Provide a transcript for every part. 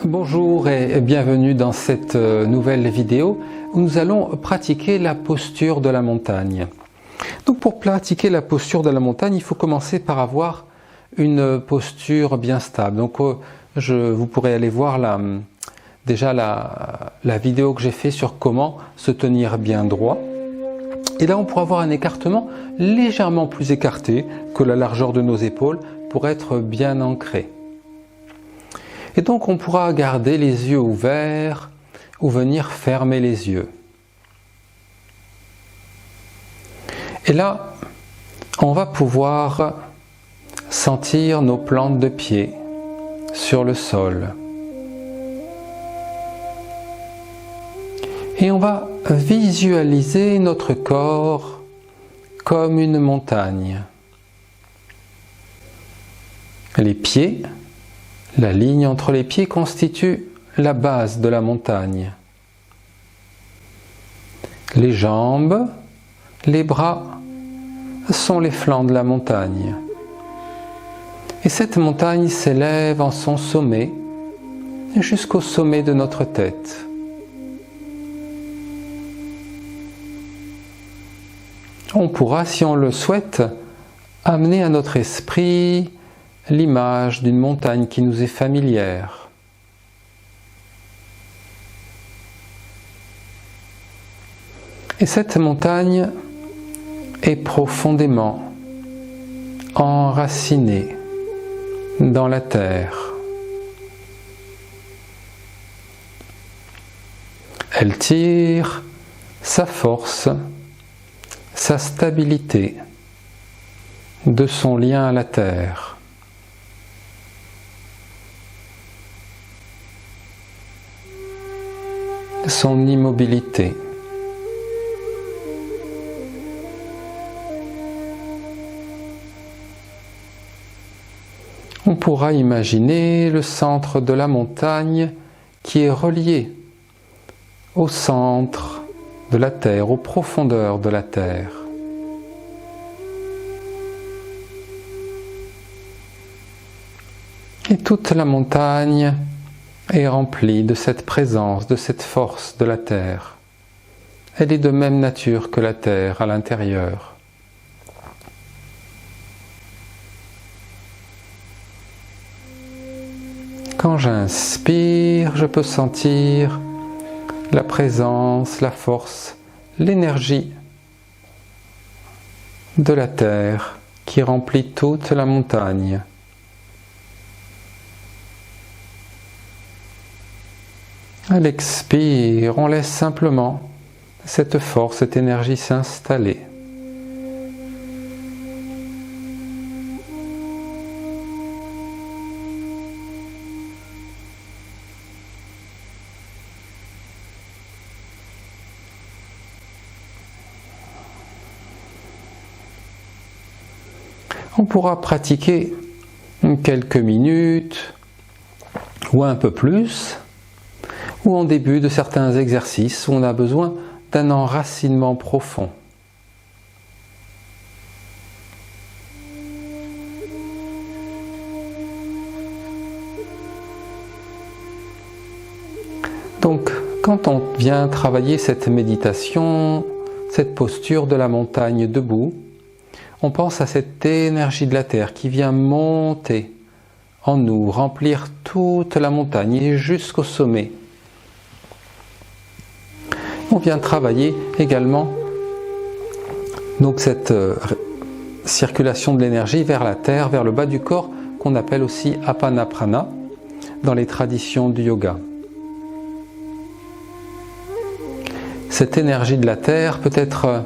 Bonjour et bienvenue dans cette nouvelle vidéo où nous allons pratiquer la posture de la montagne. Donc pour pratiquer la posture de la montagne, il faut commencer par avoir une posture bien stable. Donc vous pourrez aller voir déjà la vidéo que j'ai fait sur comment se tenir bien droit. Et là on pourra avoir un écartement légèrement plus écarté que la largeur de nos épaules pour être bien ancré. Et donc on pourra garder les yeux ouverts ou venir fermer les yeux. Et là, on va pouvoir sentir nos plantes de pied sur le sol. Et on va visualiser notre corps comme une montagne. Les pieds, la ligne entre les pieds constitue la base de la montagne. Les jambes, les bras sont les flancs de la montagne. Et cette montagne s'élève en son sommet jusqu'au sommet de notre tête. On pourra, si on le souhaite, amener à notre esprit l'image d'une montagne qui nous est familière. Et cette montagne est profondément enracinée dans la terre. Elle tire sa force, sa stabilité de son lien à la terre. Son immobilité. On pourra imaginer le centre de la montagne qui est relié au centre de la terre, aux profondeurs de la terre. Et toute la montagne est remplie de cette présence, de cette force de la terre. Elle est de même nature que la terre à l'intérieur. Quand j'inspire, je peux sentir la présence, la force, l'énergie de la terre qui remplit toute la montagne. À l'expire, on laisse simplement cette force, cette énergie s'installer. On pourra pratiquer quelques minutes ou un peu plus, ou en début de certains exercices où on a besoin d'un enracinement profond. Donc, quand on vient travailler cette méditation, cette posture de la montagne debout, on pense à cette énergie de la terre qui vient monter en nous, remplir toute la montagne et jusqu'au sommet. On vient travailler également donc cette circulation de l'énergie vers la terre, vers le bas du corps, qu'on appelle aussi Apana Prana dans les traditions du yoga. Cette énergie de la terre peut être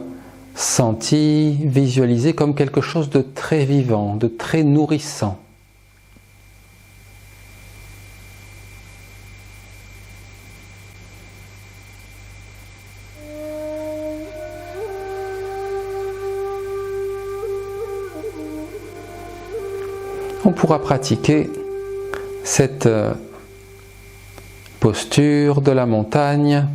sentie, visualisée comme quelque chose de très vivant, de très nourrissant. On pourra pratiquer cette posture de la montagne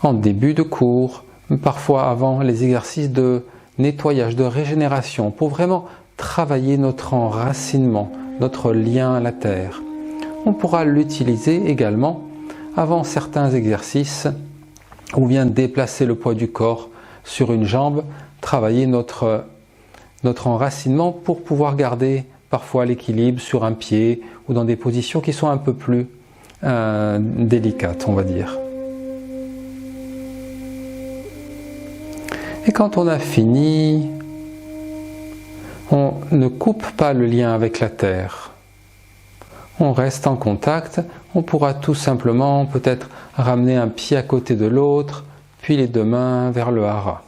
en début de cours, parfois avant les exercices de nettoyage, de régénération, pour vraiment travailler notre enracinement, notre lien à la terre. on pourra l'utiliser également avant certains exercices ou bien déplacer le poids du corps sur une jambe, travailler notre enracinement pour pouvoir garder parfois l'équilibre sur un pied ou dans des positions qui sont un peu plus délicates, on va dire. Et quand on a fini, on ne coupe pas le lien avec la terre. On reste en contact, on pourra tout simplement peut-être ramener un pied à côté de l'autre, puis les deux mains vers le hara.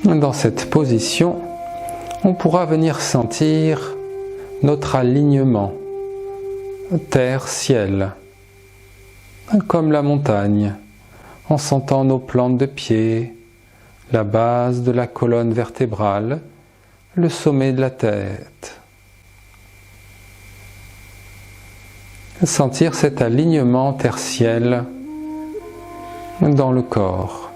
Dans cette position, on pourra venir sentir notre alignement terre-ciel, comme la montagne, en sentant nos plantes de pied, la base de la colonne vertébrale, le sommet de la tête. Sentir cet alignement terre-ciel dans le corps.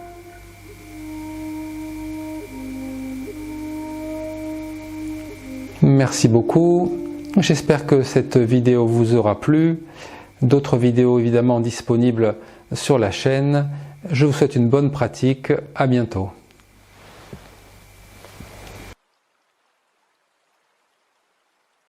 Merci beaucoup. J'espère que cette vidéo vous aura plu. D'autres vidéos évidemment disponibles sur la chaîne. Je vous souhaite une bonne pratique. À bientôt.